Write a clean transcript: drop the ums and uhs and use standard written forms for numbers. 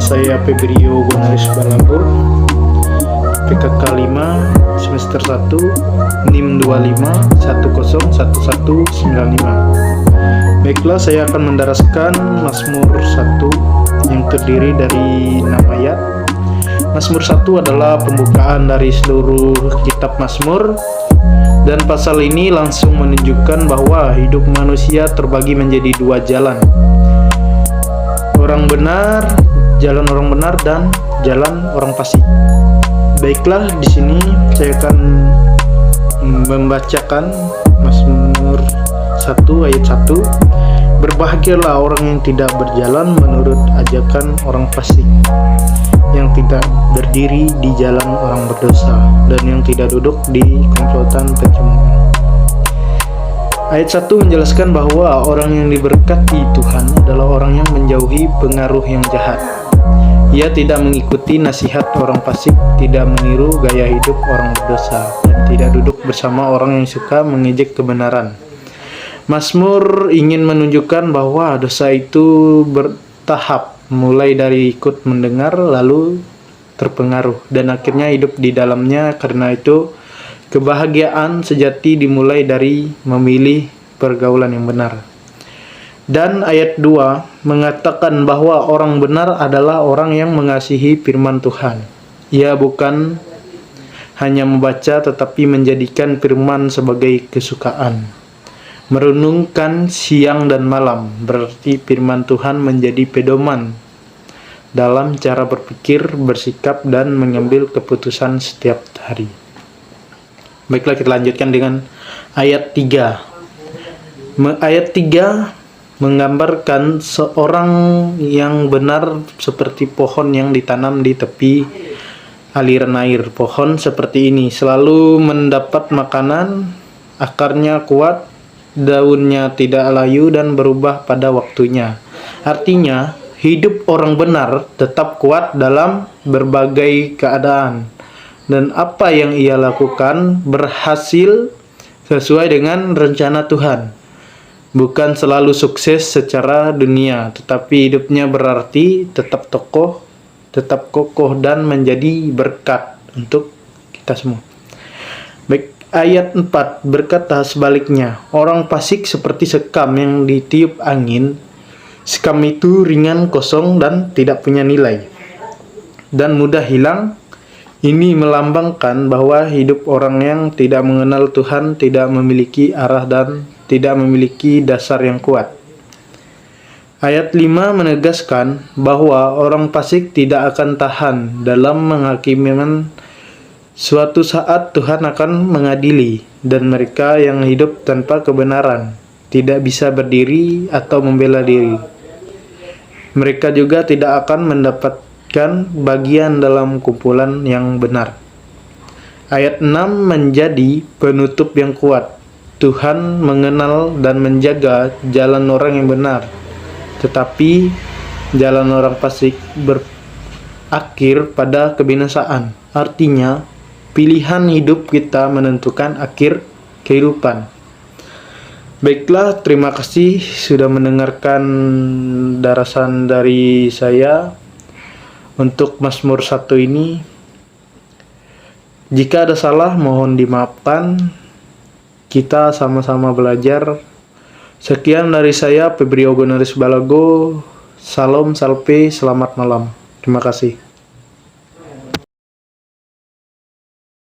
saya Febrio Gunaris Balago, PKK 5 semester 1 NIM 25101195. Baiklah, saya akan mendaraskan Mazmur 1 yang terdiri dari 6 ayat. Mazmur 1 adalah pembukaan dari seluruh kitab Mazmur, dan pasal ini langsung menunjukkan bahwa hidup manusia terbagi menjadi dua jalan. Jalan orang benar dan jalan orang fasik. Baiklah, di sini saya akan membacakan Mazmur 1 ayat 1. Berbahagialah orang yang tidak berjalan menurut ajakan orang fasik, yang tidak berdiri di jalan orang berdosa, dan yang tidak duduk di komplotan pencemburu. Ayat 1 menjelaskan bahwa orang yang diberkati Tuhan adalah orang yang menjauhi pengaruh yang jahat. Ia tidak mengikuti nasihat orang fasik, tidak meniru gaya hidup orang berdosa, dan tidak duduk bersama orang yang suka mengejek kebenaran. Mazmur ingin menunjukkan bahwa dosa itu bertahap, mulai dari ikut mendengar, lalu terpengaruh, dan akhirnya hidup di dalamnya. Karena itu, kebahagiaan sejati dimulai dari memilih pergaulan yang benar. Dan ayat 2 mengatakan bahwa orang benar adalah orang yang mengasihi firman Tuhan. Ia bukan hanya membaca tetapi menjadikan firman sebagai kesukaan. Merenungkan siang dan malam, berarti firman Tuhan menjadi pedoman dalam cara berpikir, bersikap, dan mengambil keputusan setiap hari. Baiklah, kita lanjutkan dengan ayat 3. Ayat 3 menggambarkan seorang yang benar seperti pohon yang ditanam di tepi aliran air. Pohon seperti ini selalu mendapat makanan, akarnya kuat, daunnya tidak layu dan berubah pada waktunya. Artinya, hidup orang benar tetap kuat dalam berbagai keadaan, dan apa yang ia lakukan berhasil sesuai dengan rencana Tuhan. Bukan selalu sukses secara dunia, tetapi hidupnya berarti tetap kokoh dan menjadi berkat untuk kita semua. Baik, ayat 4 berkata sebaliknya, orang fasik seperti sekam yang ditiup angin. Sekam itu ringan, kosong, dan tidak punya nilai, dan mudah hilang. Ini melambangkan bahwa hidup orang yang tidak mengenal Tuhan tidak memiliki arah dan tidak memiliki dasar yang kuat. Ayat 5 menegaskan bahwa orang fasik tidak akan tahan dalam menghakimi. Suatu saat Tuhan akan mengadili, dan mereka yang hidup tanpa kebenaran tidak bisa berdiri atau membela diri. Mereka juga tidak akan mendapatkan bagian dalam kumpulan yang benar. Ayat 6 menjadi penutup yang kuat. Tuhan mengenal dan menjaga jalan orang yang benar, tetapi jalan orang fasik berakhir pada kebinasaan. Artinya, pilihan hidup kita menentukan akhir kehidupan. Baiklah, terima kasih sudah mendengarkan darasan dari saya untuk Mazmur 1 ini. Jika ada salah, mohon dimaafkan. Kita sama-sama belajar. Sekian dari saya, Febrio Gunaris Balago. Salam, salve, selamat malam. Terima kasih.